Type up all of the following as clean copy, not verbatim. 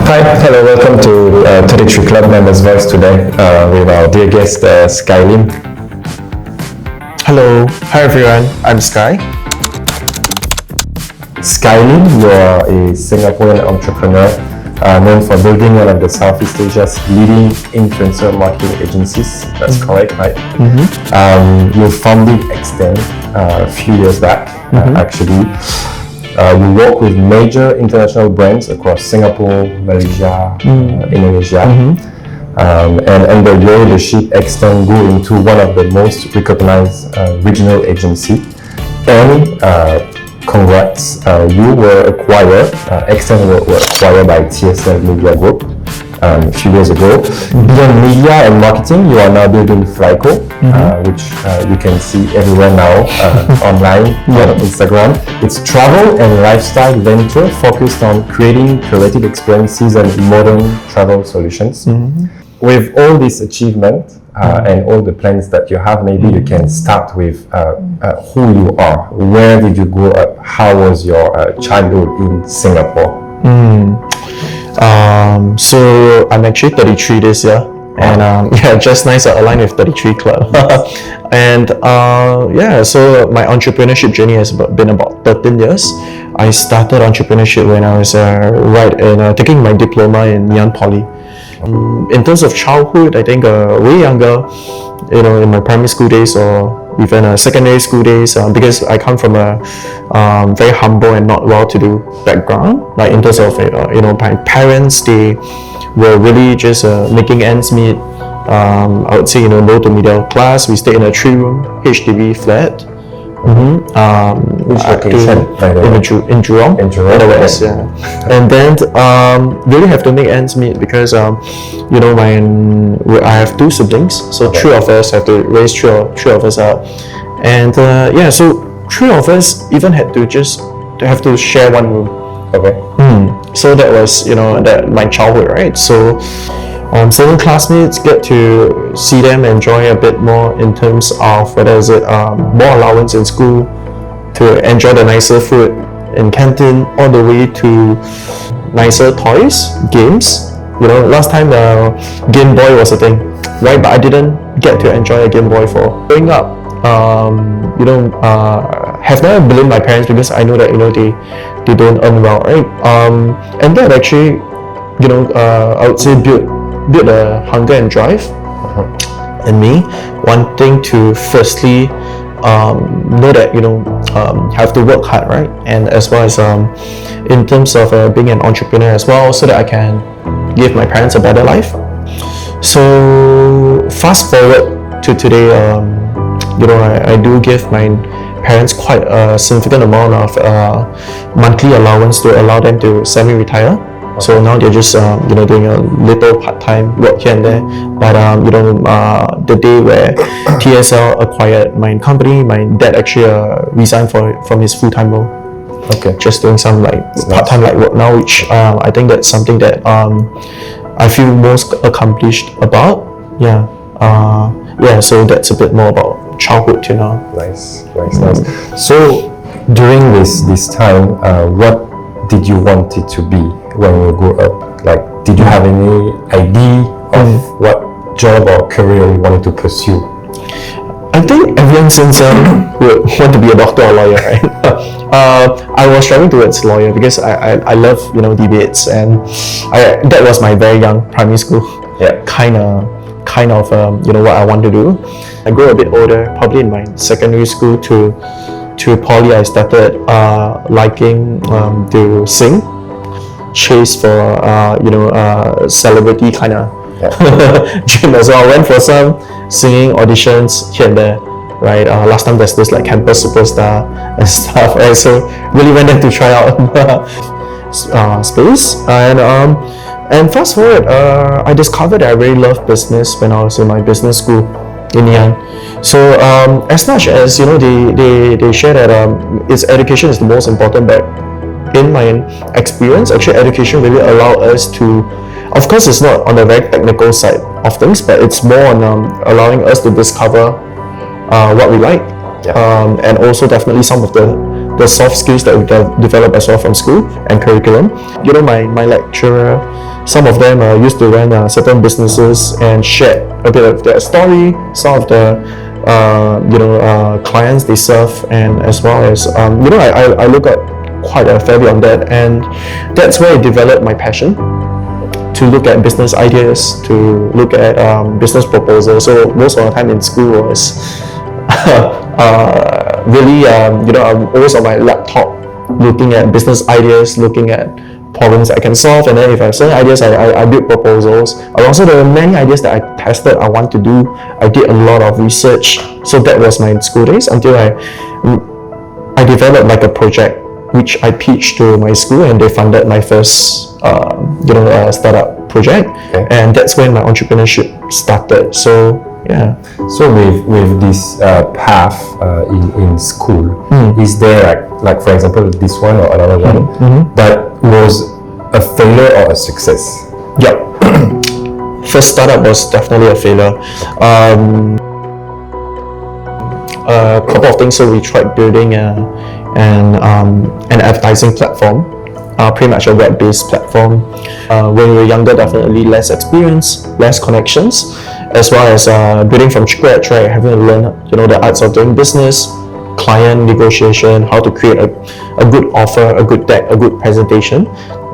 Hi, hello, welcome to 33 Club Members Voice today with our dear guest Skylin. Hello, hi everyone, I'm Sky. Skylin, you are a Singaporean entrepreneur known for building one of the Southeast Asia's leading influencer marketing agencies. That's correct, right? You founded X10 a few years back, actually. You work with major international brands across Singapore, Malaysia, Indonesia, and under your leadership, X10 grew into one of the most recognized regional agency. And congrats, you were acquired, X10 were acquired by TSL Media Group a few years ago. Beyond media and marketing, you are now building FLYCO, which you can see everywhere now online on Instagram. It's travel and lifestyle venture focused on creating curated experiences and modern travel solutions. With all this achievement and all the plans that you have, maybe you can start with who you are. Where did you grow up? How was your childhood in Singapore? So I'm actually 33 this year, and just nice aligned with 33 Club. And so my entrepreneurship journey has been about 13 years. I started entrepreneurship when I was taking my diploma in Ngee Ann Poly. In terms of childhood, I think way younger, in my primary school days or even secondary school days, because I come from a very humble and not well-to-do background. Like in terms of my parents, they were really just making ends meet. I would say low to middle class. We stayed in a 3-room HDB flat. Which location? In Jurong. In Jurong, the West, yeah. And then really have to make ends meet because I have 2 siblings, so 3 of us have to raise 3 of us up, and so 3 of us even had to have to share 1 room. So that was that my childhood, right? So certain classmates get to see them enjoy a bit more in terms of whether is it more allowance in school, to enjoy the nicer food in canteen, all the way to nicer toys, games. Last time the Game Boy was a thing, right? But I didn't get to enjoy a Game Boy for growing up. Have never blamed my parents because I know that they don't earn well, right? And that actually I would say build a hunger and drive in me, wanting to firstly know that have to work hard, right? And as well as in terms of being an entrepreneur as well, so that I can give my parents a better life. So fast forward to today, I do give my parents quite a significant amount of monthly allowance to allow them to semi-retire. So now they're just doing a little part-time work here and there. But the day where TSL acquired my company, my dad actually resigned from his full-time role. Just doing some part-time work now, which I think that's something that I feel most accomplished about. So that's a bit more about childhood till now. Nice. So during this time, what did you want it to be when you grew up? Like, did you have any idea of what job or career you wanted to pursue? I think everyone since would want to be a doctor or lawyer, right? I was striving towards lawyer because I love debates, and that was my very young primary school kind of what I want to do. I grew a bit older, probably in my secondary school to poly. I started liking to sing, chase for celebrity kind of dream as well. I went for some singing auditions here and there, right? Last time there's this campus superstar and stuff, right? So really went there to try out space. And fast forward, I discovered that I really loved business when I was in my business school in Ngee Ann. So as much as they share that education is the most important, but in my experience, actually education really allowed us to, of course it's not on the very technical side of things, but it's more on allowing us to discover what we like, and also definitely some of the the soft skills that we develop as well from school and curriculum. My lecturer, some of them used to run certain businesses and share a bit of their story, some of the clients they serve, and as well as I look at quite a fair bit on that, and that's where I developed my passion to look at business ideas, to look at business proposals. So most of the time in school was really I'm always on my laptop looking at business ideas, looking at problems I can solve, and then if I have certain ideas, I build proposals. Also, there were many ideas that I tested, I want to do. I did a lot of research. So that was my school days until I developed like a project which I pitched to my school, and they funded my first startup project. Okay. And that's when my entrepreneurship started. So yeah. So with this path in school, is there like for example this one or another one that was a failure or a success? Yep. First startup was definitely a failure. A couple of things. So we tried building an advertising platform, pretty much a web-based platform. When we were younger, definitely less experience, less connections, as well as building from scratch, right? Having to learn, the arts of doing business, client negotiation, how to create a good offer, a good deck, a good presentation.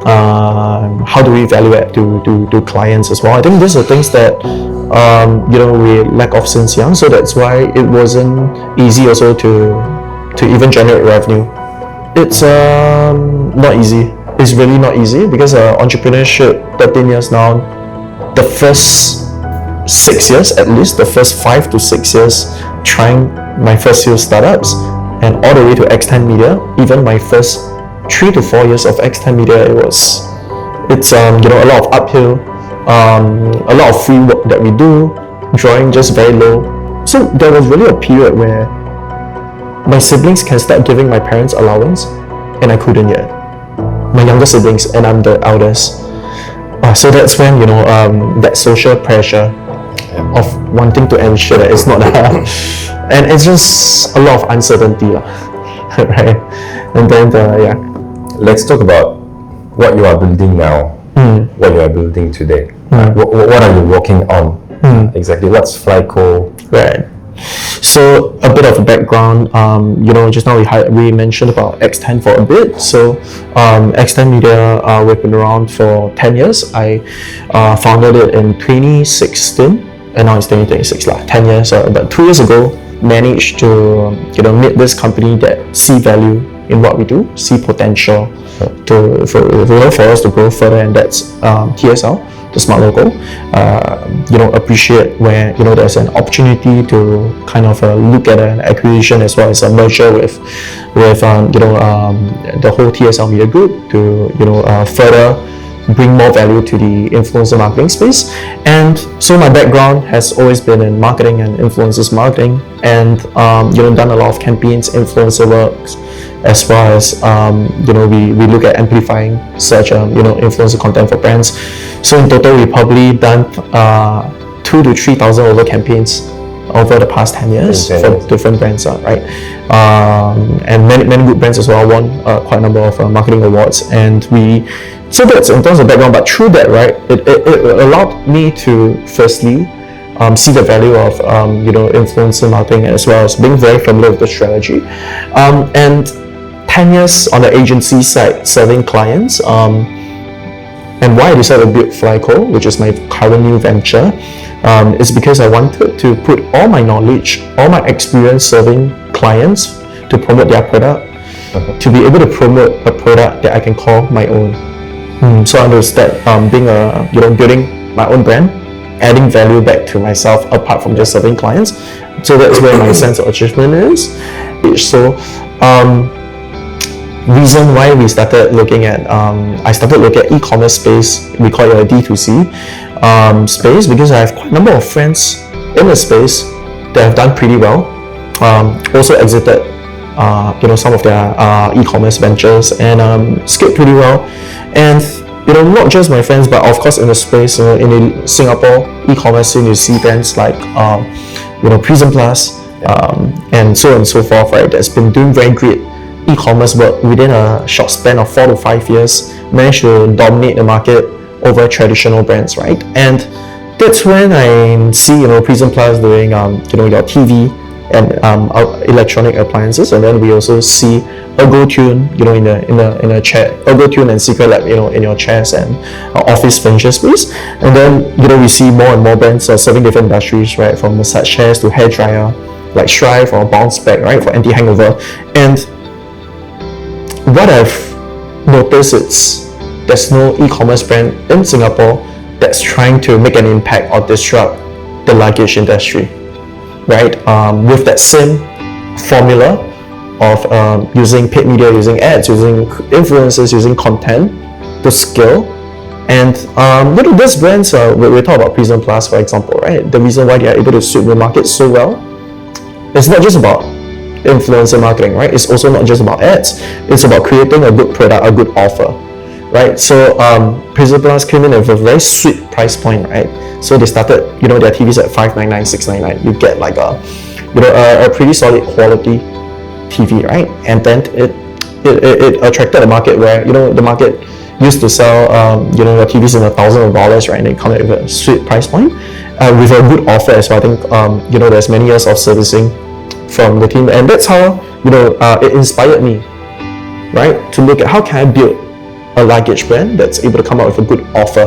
How do we value add to clients as well? I think these are things that we lack of since young, so that's why it wasn't easy also to even generate revenue. It's not easy. It's really not easy because entrepreneurship, 13 years now, the first 6 years at least, the first 5 to 6 years trying my first few startups, and all the way to X10 Media, even my first 3 to 4 years of X10 Media, it's a lot of uphill, a lot of free work that we do, drawing just very low. So there was really a period where my siblings can start giving my parents allowance, and I couldn't yet. My younger siblings, and I'm the eldest. So that's when that social pressure of wanting to ensure that it's not and it's just a lot of uncertainty, right? And then Let's talk about what you are building now, what you are building today. What are you working on exactly? What's FLYCO? Right. So a bit of a background, just now we mentioned about X10 for a bit. So X10 Media, we've been around for 10 years. I founded it in 2016, and now it's 2026, 10 years. But 2 years ago, managed to meet this company that see value in what we do, see potential for us to grow further, and that's TSL, the smart logo. Appreciate where there's an opportunity to kind of look at an acquisition as well as a merger with the whole TSL Media Group to further bring more value to the influencer marketing space. And so my background has always been in marketing and influencers marketing, and done a lot of campaigns, influencer works, as well as we look at amplifying such influencer content for brands. So in total, we probably done 2,000 to 3,000 over campaigns over the past 10 years for different brands, right? And many good brands as well. Won quite a number of marketing awards, and so that's in terms of background. But through that, right, it allowed me to firstly see the value of influencer marketing, as well as being very familiar with the strategy, and 10 years on the agency side serving clients. And why I decided to build FLYCO, which is my current new venture, is because I wanted to put all my knowledge, all my experience serving clients to promote their product, to be able to promote a product that I can call my own. So I understand being building my own brand, adding value back to myself apart from just serving clients. So that's where my sense of achievement is. So reason why we started looking at I started looking at e-commerce space. We call it a D2C space, because I have quite a number of friends in the space that have done pretty well, also exited some of their e-commerce ventures and scaled pretty well. And not just my friends, but of course in the space, in the Singapore e-commerce scene, you see brands like Prism Plus, and so on and so forth, right? That's been doing very great e-commerce world within a short span of 4 to 5 years managed to dominate the market over traditional brands, right? And that's when I see Prism Plus doing your TV and electronic appliances, and then we also see ErgoTune in a chair, ErgoTune and Secret Lab in your chairs and office furniture space, and then we see more and more brands serving different industries, right, from massage chairs to hair dryer like Strive or Bounce Back, right, for anti-hangover. And what I've noticed is there's no e-commerce brand in Singapore that's trying to make an impact or disrupt the luggage industry, right? With that same formula of using paid media, using ads, using influencers, using content to scale. And these brands, we talk about Prism Plus, for example, right? The reason why they are able to suit the market so well, it's not just about influencer marketing, right? It's also not just about ads. It's about creating a good product, a good offer, right? So Prism Plus came in with a very sweet price point, right? So they started, their TVs at $599, $699. You get like a pretty solid quality TV, right? And then it attracted a market where the market used to sell your TVs in thousands of dollars, right? And they come in with a sweet price point with a good offer as well. I think there's many years of servicing from the team, and that's how it inspired me, right, to look at how can I build a luggage brand that's able to come out with a good offer,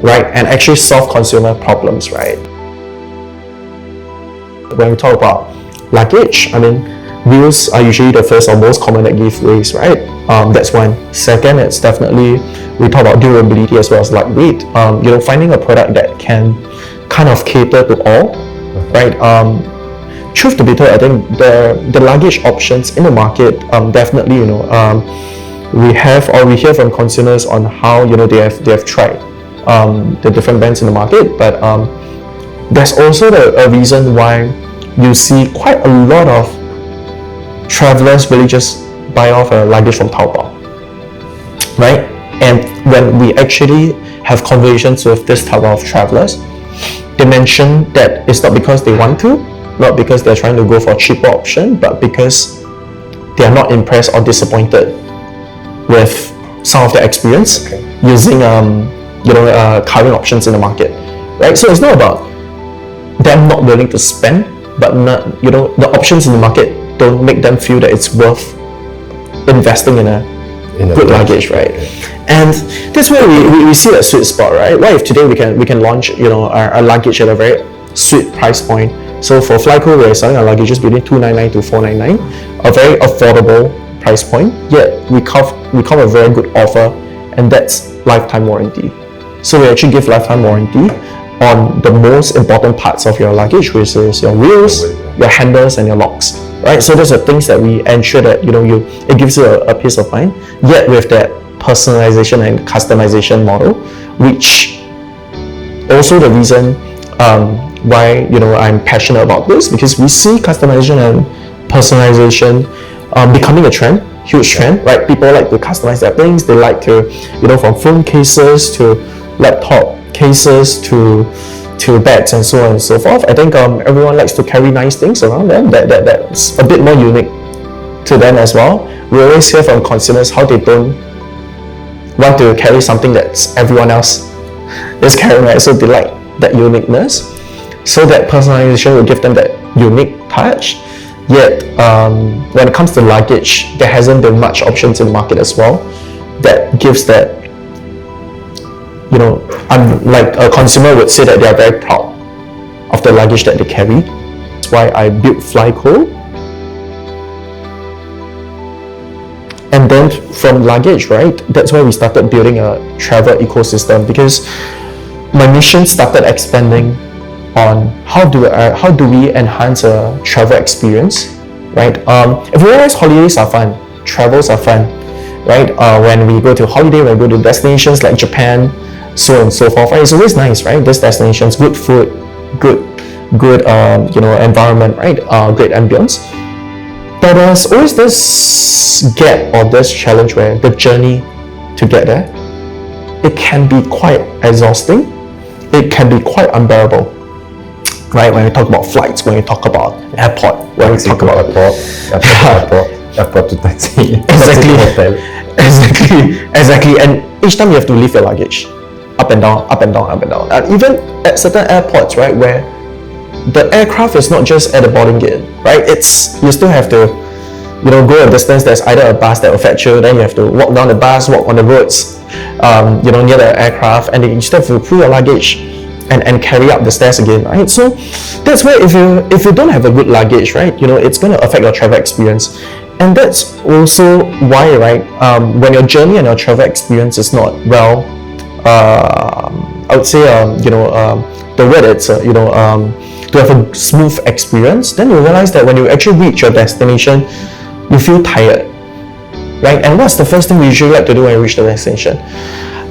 right, and actually solve consumer problems, right? When we talk about luggage, I mean, wheels are usually the first or most common that give ways, right? That's one. Second, it's definitely, we talk about durability as well as lightweight. Finding a product that can kind of cater to all, right? Truth to be told, I think the luggage options in the market, definitely, we hear from consumers on how they have tried the different brands in the market, but there's also a reason why you see quite a lot of travelers really just buy off a luggage from Taobao, right? And when we actually have conversations with this type of travelers, they mention that it's not because they want to, not because they're trying to go for a cheaper option, but because they are not impressed or disappointed with some of their experience using current options in the market, right? So it's not about them not willing to spend, but not, the options in the market don't make them feel that it's worth investing in a good luggage, right? And that's where we see a sweet spot, right? What if today we can launch our luggage at a very sweet price point? So for FLYCO, we're selling our luggages between $299 to $499, a very affordable price point, yet we come with a very good offer, and that's lifetime warranty. So we actually give lifetime warranty on the most important parts of your luggage, which is your wheels, your handles, and your locks, right? So those are things that we ensure that it gives you a peace of mind, yet with that personalization and customization model, which also the reason why I'm passionate about this, because we see customization and personalization becoming a trend, huge trend, right? People like to customize their things. They like to, from phone cases to laptop cases to bags and so on and so forth. I think everyone likes to carry nice things around them that's a bit more unique to them as well. We always hear from consumers how they don't want to carry something that's everyone else is carrying, right? So they like that uniqueness. So that personalization will give them that unique touch. Yet, when it comes to luggage, there hasn't been much options in the market as well that gives that, like a consumer would say that they are very proud of the luggage that they carry. That's why I built FLYCO. And then from luggage, right, that's why we started building a travel ecosystem, because my mission started expanding on how do we enhance a travel experience, right? If you realize holidays are fun, travels are fun, right? When we go to holiday, when we go to destinations like Japan, so on and so forth, right? It's always nice, right? These destinations, good food, good environment, right? Great ambience. But there's always this gap or this challenge where the journey to get there, it can be quite exhausting. It can be quite unbearable, right? When we talk about flights, when we talk about airport, when we talk about airport. airport to taxi. Exactly. Hotel. Exactly. And each time you have to lift your luggage up and down, up and down, up and down. And even at certain airports, right, where the aircraft is not just at the boarding gate, right? It's you still have to, go a distance. There's either a bus that will fetch you, then you have to walk down the bus, walk on the roads, near the aircraft, and then you still have to pull your luggage and carry up the stairs again, right? So that's where if you don't have a good luggage, right, it's going to affect your travel experience. And that's also why, right, when your journey and your travel experience is not well, I would say, the word it's, to have a smooth experience, then you realize that when you actually reach your destination, you feel tired, right? And what's the first thing we usually like to do when we reach the destination?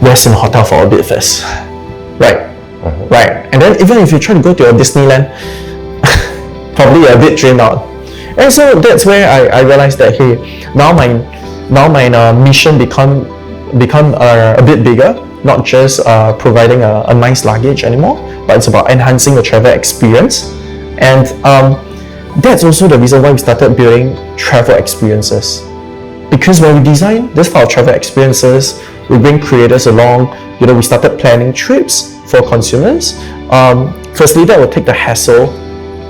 Rest in a hotel for a bit first, right? Right. And then even if you try to go to a Disneyland, probably a bit drained out. And so that's where I realized that, hey, now my mission become a bit bigger, not just providing a nice luggage anymore, but it's about enhancing the travel experience. And that's also the reason why we started building travel experiences. Because when we design this type of travel experiences, we bring creators along, we started planning trips for consumers. Firstly, that will take the hassle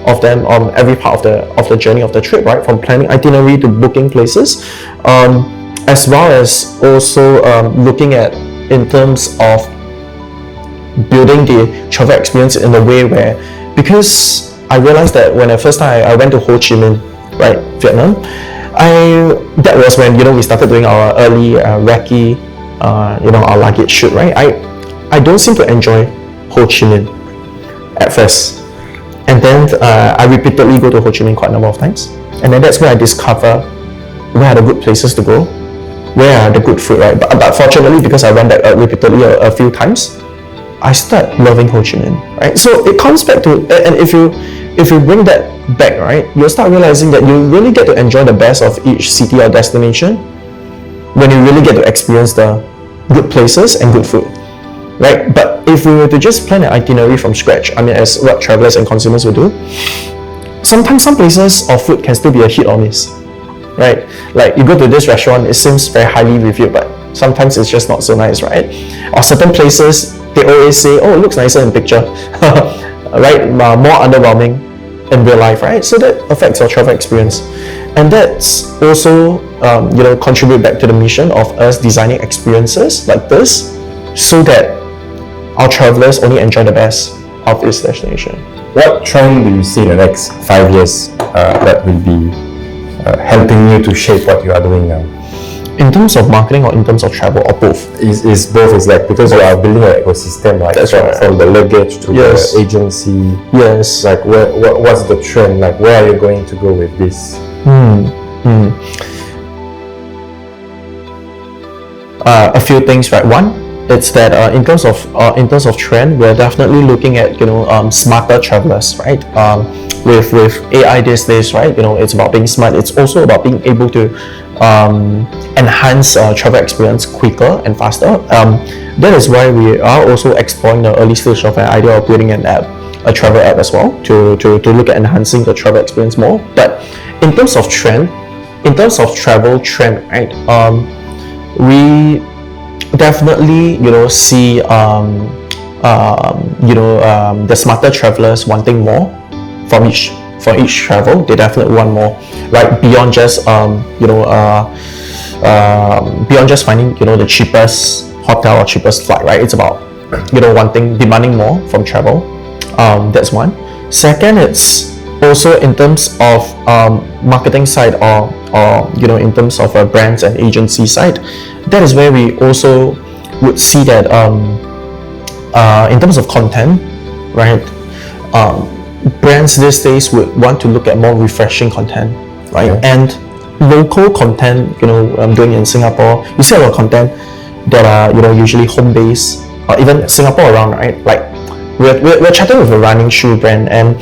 of them on every part of the journey of the trip, right? From planning itinerary to booking places, as well as also looking at in terms of building the travel experience in a way where, because I realized that when the first time I went to Ho Chi Minh, right, Vietnam, that was when we started doing our early recce, our luggage shoot, right? I don't seem to enjoy Ho Chi Minh at first. And then I repeatedly go to Ho Chi Minh quite a number of times. And then that's where I discover where are the good places to go, where are the good food, right? But fortunately, because I went back repeatedly a few times, I start loving Ho Chi Minh, right? So it comes back to, and if you bring that back, right, you'll start realizing that you really get to enjoy the best of each city or destination when you really get to experience the good places and good food. Right, but if we were to just plan an itinerary from scratch, I mean, as what travelers and consumers will do, sometimes some places or food can still be a hit or miss, right? Like you go to this restaurant, it seems very highly reviewed, but sometimes it's just not so nice, right? Or certain places, they always say, oh, it looks nicer in picture, right? More underwhelming in real life, right? So that affects your travel experience. And that's also, contribute back to the mission of us designing experiences like this, so that our travelers only enjoy the best of this destination. What trend do you see in the next 5 years that will be helping you to shape what you are doing now? In terms of marketing or in terms of travel, or both? Is both, is like, because you are building an ecosystem, right? That's right. From the luggage to the agency. Yes. Like what's the trend? Like where are you going to go with this? A few things, right? One, it's that in terms of trend, we're definitely looking at smarter travelers, right? With AI these days, right? It's about being smart. It's also about being able to enhance travel experience quicker and faster. That is why we are also exploring the early stage of an idea of building an app, a travel app as well, to look at enhancing the travel experience more. But in terms of trend, in terms of travel trend, right? We definitely see the smarter travelers wanting more from each travel. They definitely want more, right? Beyond just beyond just finding the cheapest hotel or cheapest flight, right? It's about demanding more from travel. That's one. Second, it's also in terms of marketing side, or in terms of brands and agency side. That is where we also would see that in terms of content, right? Brands these days would want to look at more refreshing content, right? Okay. And local content, doing in Singapore, you see a lot of content that are usually home based, or even Singapore around, right? Like we're chatting with a running shoe brand, and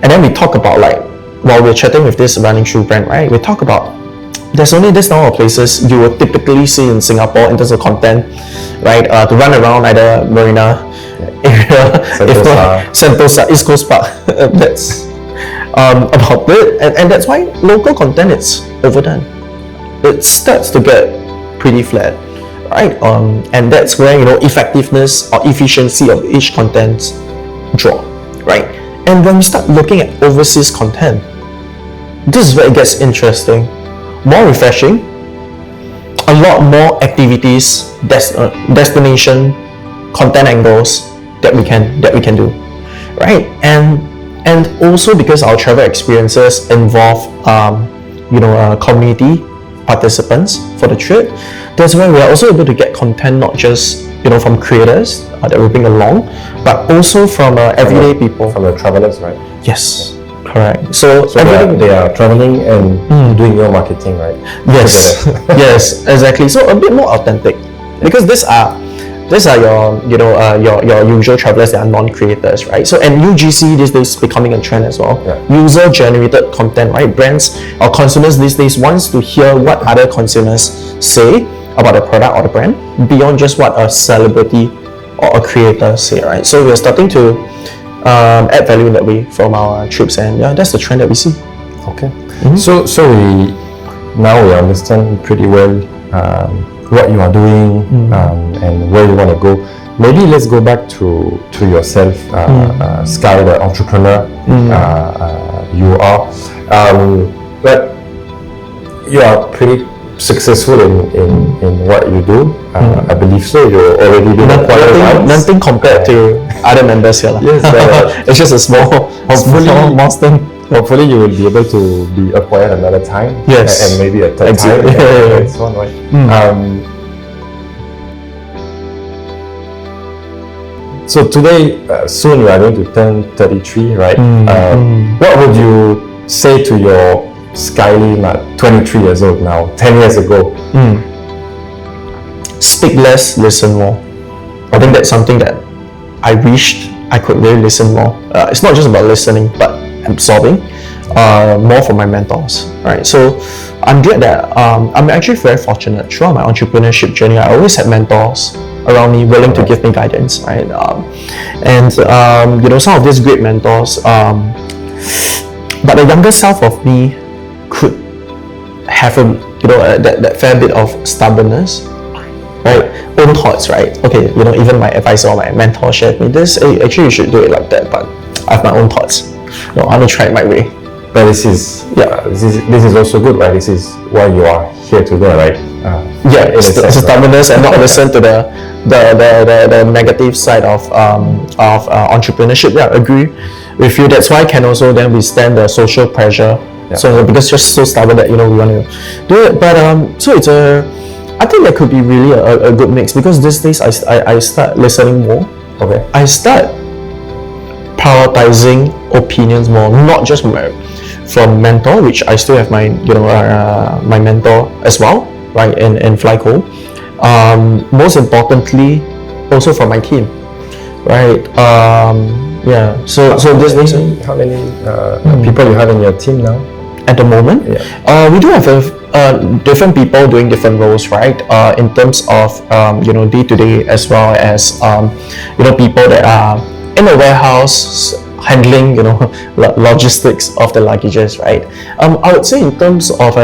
then we talk about, like, while we're chatting with this running shoe brand, right? We talk about there's only this number of places you will typically see in Singapore in terms of content, right? To run around either Marina area, Sentosa, East Coast Park. That's about it, and that's why local content is overdone. it starts to get pretty flat, right? And that's where effectiveness or efficiency of each content drop, right? And when we start looking at overseas content, this is where it gets interesting, more refreshing, a lot more activities, destination, content angles that we can do, right? And also because our travel experiences involve community participants for the trip, that's why we are also able to get content not just from creators that we bring along, but also from everyday people, from the travelers, right? Yes, correct. So they are traveling and doing your marketing, right? Yes, yes, exactly. So a bit more authentic, because these are your usual travelers that are non-creators, right? So, and UGC these days becoming a trend as well. Yeah. User-generated content, right? Brands or consumers these days wants to hear what other consumers say about the product or the brand beyond just what a celebrity or a creator say, right? So we're starting to add value in that way from our trips, and yeah, that's the trend that we see. Okay. So we understand pretty well what you are doing and where you want to go. Maybe let's go back to yourself, Sky, the entrepreneur you are. But you are pretty successful in what you do. I believe so. You're already doing Nothing compared to other members here. Yes, it's just a small milestone. Hopefully you will be able to be acquired another time. Yes. And maybe a third time. And so on, right? So today, soon you are going to turn 33, right? What would you say to your Skyline at 23 years old now, 10 years ago? Speak less, listen more. I think that's something that I wished I could really listen more. It's not just about listening, but absorbing more from my mentors, right? So I'm glad that I'm actually very fortunate throughout my entrepreneurship journey. I always had mentors around me willing to give me guidance, right? Some of these great mentors, but the younger self of me could have that fair bit of stubbornness, right? Own thoughts, right? Okay, even my advisor or my mentor shared me this. Hey, actually you should do it like that, but I have my own thoughts. I want to try it my way. But this is also good, right? This is why you are here today, right? It's stubbornness and not listen to the negative side of entrepreneurship. Yeah, agree with you. That's why I can also then withstand the social pressure. Yeah. So because you're so stubborn that we want to do it. But so I think that could be really a good mix, because these days I start listening more. Okay. I start prioritizing opinions more, not just from mentor, which I still have my my mentor as well, right, in FLYCO. Most importantly, also from my team, right? So these days, how many people you have in your team now? At the moment, we do have different people doing different roles, right? In terms of day-to-day, as well as people that are in the warehouse handling logistics of the luggages, right? I would say in terms of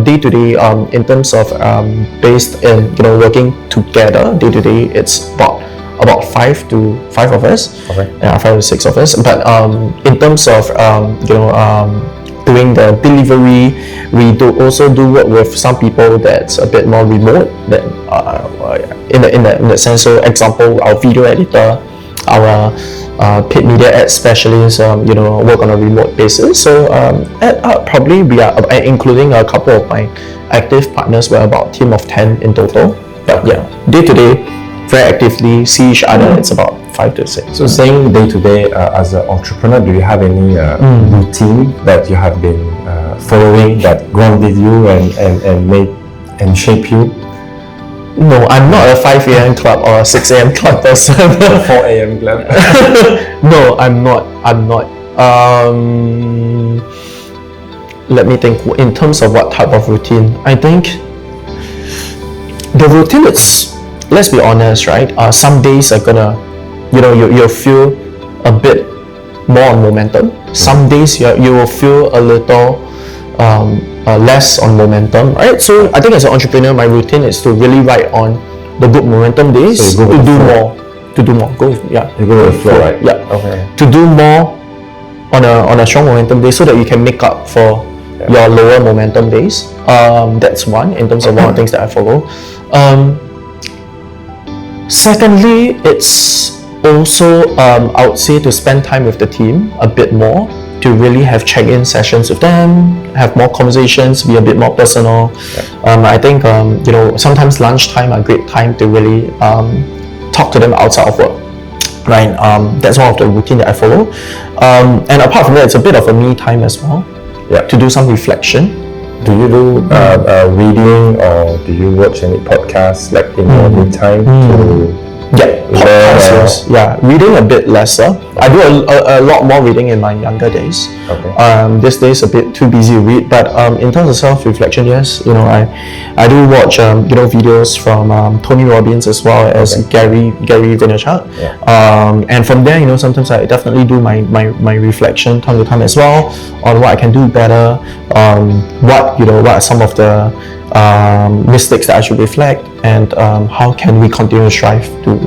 day-to-day, in terms of based in working together day-to-day, it's about 5 of us. Okay. 5 to 6 of us. But in terms of doing the delivery, we also do work with some people that's a bit more remote, that in that sense. So example, our video editor, our paid media ad specialists, work on a remote basis. So probably we are, including a couple of my active partners, we're about a team of 10 in total. But yeah, day to day, very actively see each other, it's about 5 to 6. So saying day to day as an entrepreneur, do you have any routine that you have been following that grounded you and made and shape you? No, I'm not a 5 a.m. club or a 6 a.m. club person. 4 a.m. club? No, I'm not. Let me think. In terms of what type of routine, I think the routine is, let's be honest, right? Some days are gonna, you'll feel a bit more on momentum. Some days you will feel a little less on momentum, right? So I think as an entrepreneur, my routine is to really ride on the good momentum days So you go with the flow. to do more. You go with the flow, right? Yeah. Okay. To do more on a strong momentum day so that you can make up for your lower momentum days. That's one in terms of one of the things that I follow. Secondly, it's also I would say to spend time with the team a bit more, to really have check-in sessions with them, have more conversations, be a bit more personal. I think sometimes lunchtime are a great time to really talk to them outside of work. Right, that's one of the routine that I follow. And apart from that, it's a bit of a me time as well. Yeah. To do some reflection. Do you do reading, or do you watch any podcasts like in your me time to Podcasts, reading a bit lesser. I do a lot more reading in my younger days. Okay. These days a bit too busy to read, but in terms of self-reflection, yes, I do watch videos from Tony Robbins as well as Gary Vaynerchuk. And from there, sometimes I definitely do my reflection time to time as well on what I can do better, what are some of the mistakes that I should reflect, and how can we continue to strive to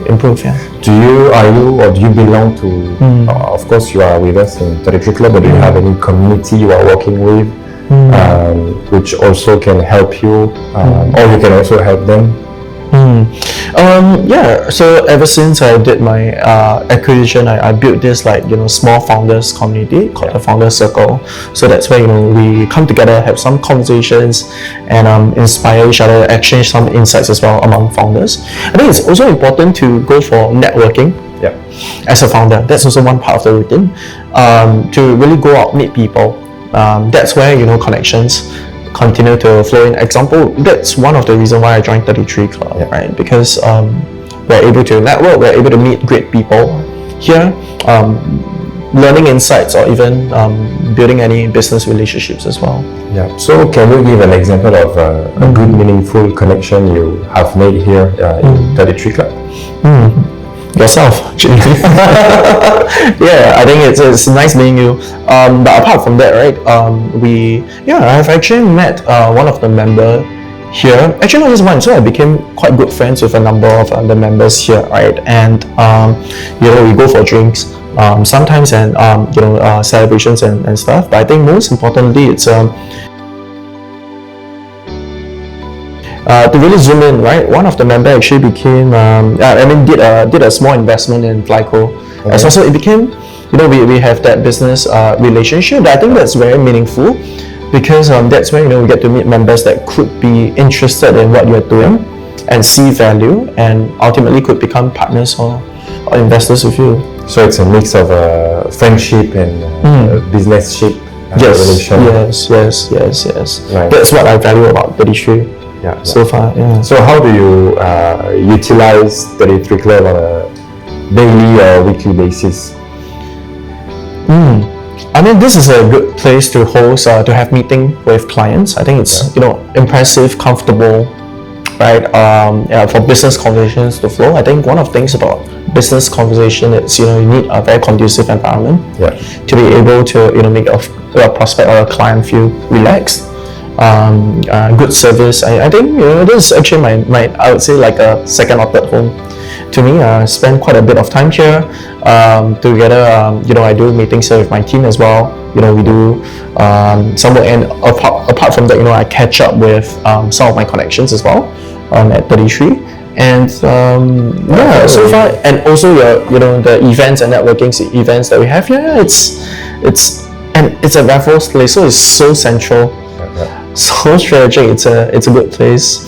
improve. Do you belong to of course you are with us in 33 Club, but do you have any community you are working with which also can help you, or you can also help them? So ever since I did my acquisition, I built this small founders community called the Founder Circle. So that's where we come together, have some conversations, and inspire each other, exchange some insights as well among founders. I think it's also important to go for networking. As a founder, that's also one part of the routine. To really go out, meet people. That's where connections continue to flow in. Example, that's one of the reasons why I joined 33 Club, right? Because we're able to network, we're able to meet great people here, learning insights, or even building any business relationships as well. So can you give an example of a good, meaningful connection you have made here in 33 Club? Yourself, actually. I think it's nice meeting you. But apart from that, right, I've actually met one of the member here. Actually, not just one. So I became quite good friends with a number of the members here, right? And we go for drinks sometimes, and celebrations and stuff. But I think most importantly, it's to really zoom in, right? One of the members actually became, did a small investment in FLYCO. And so it became, we have that business relationship. I think that's very meaningful, because that's where we get to meet members that could be interested in what you're doing and see value, and ultimately could become partners or investors with you. So it's a mix of friendship and businessship relation. Yes. Right. That's what I value about 33. So far. So how do you utilize 33 Club on a daily or weekly basis? I mean, this is a good place to host, to have meeting with clients. I think it's impressive, comfortable, right? For business conversations to flow. I think one of the things about business conversation is you need a very conducive environment to be able to make a prospect or a client feel relaxed. Good service. I think this is actually my I would say like a second or third home to me. I spend quite a bit of time here together. I do meetings here with my team as well. We do some work, and apart from that, I catch up with some of my connections as well at 33. And so far, and also the events and networking events that we have here. It's a Raffles place, so it's so central. So strategic. It's a good place.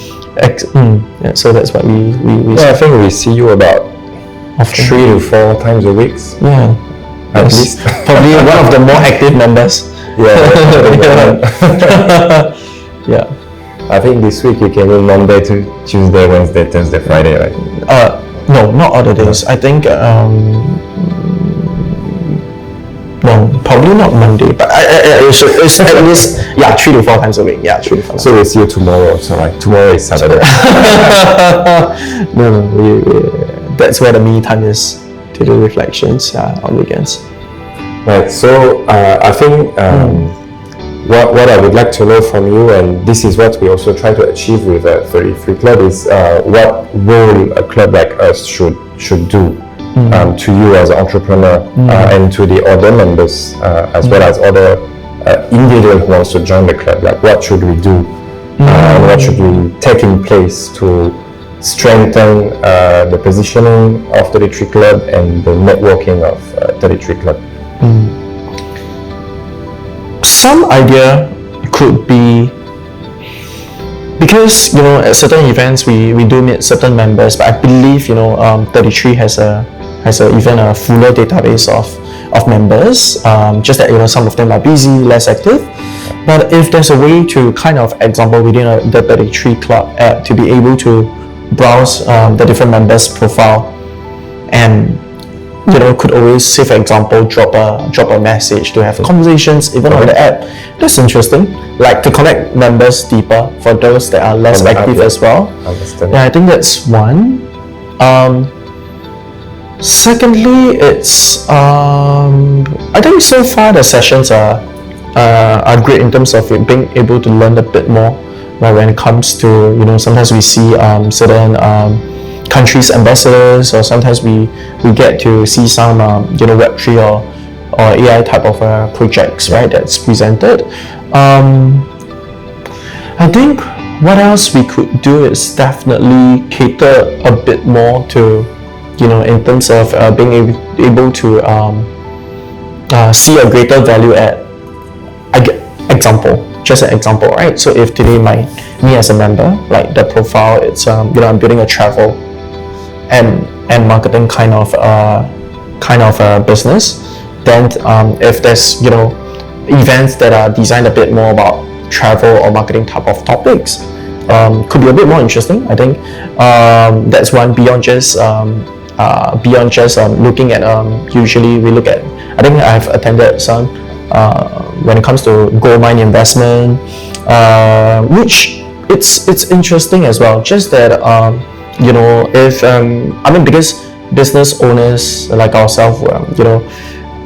So that's what we I think we see you about 3 to 4 times a week. At least. Probably one of the more active members. I think this week you came in Monday to Tuesday, Wednesday, Thursday, Friday, right? No, not other days. I think no, probably not Monday, but it's at least 3 to 4 times a week. 3 to 4. So we'll see you tomorrow. So tomorrow is Saturday. No, that's where the me time is, to do reflections on weekends. Right. So I think what I would like to know from you, and this is what we also try to achieve with 33 Club, is what role a club like us should do to you as an entrepreneur and to the other members as well as other individuals who wants to join the club. Like, what should we do and what should we take in place to strengthen the positioning of 33 Club and the networking of 33 Club? Some idea could be, because at certain events we do meet certain members, but I believe 33 has even a fuller database of members. Just that some of them are busy, less active. But if there's a way to kind of, example, within the 33 Club app, to be able to browse the different members' profile, and could always, say for example, drop a message to have conversations even on the app. That's interesting. Like, to connect members deeper for those that are less active as well. Yeah, I think that's one. Secondly, it's I think so far the sessions are great in terms of being able to learn a bit more. Right, when it comes to sometimes we see certain countries' ambassadors, or sometimes we get to see some Web3 or AI type of projects, right, that's presented. I think what else we could do is definitely cater a bit more to in terms of being able to see a greater value add. Just an example, right? So if today me as a member, like the profile, it's I'm building a travel and marketing kind of business, then if there's events that are designed a bit more about travel or marketing type of topics, could be a bit more interesting. I think that's one, beyond just looking at usually we look at, I think I've attended some when it comes to gold mine investment, which it's interesting as well. Just that if because business owners like ourselves,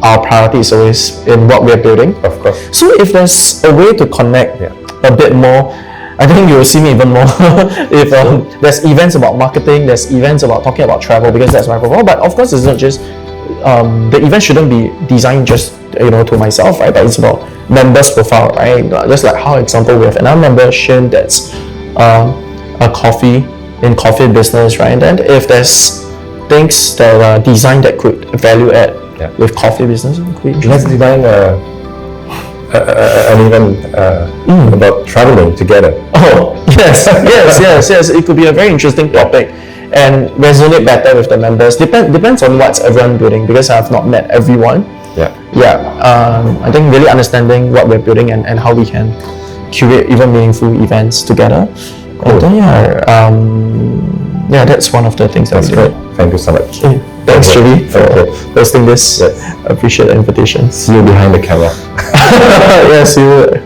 our priority is always in what we're building. Of course. So if there's a way to connect a bit more, I think you will see me even more. If there's events about marketing, there's events about talking about travel, because that's my profile. But of course, it's not just the event shouldn't be designed just to myself, right? But it's about members' profile, right? Just like how, example, we have another member, Shin, that's a coffee business, right? And then if there's things that are designed that could value add with coffee business, let's design an event about traveling together. Oh, yes. It could be a very interesting topic and resonate better with the members. Depends on what's everyone building, because I've not met everyone. I think really understanding what we're building and how we can curate even meaningful events together. Cool. That's one of the things that we do. Thank you so much. Thanks, Julie, for hosting this. Yes. I appreciate the invitation. See you behind the camera. See you.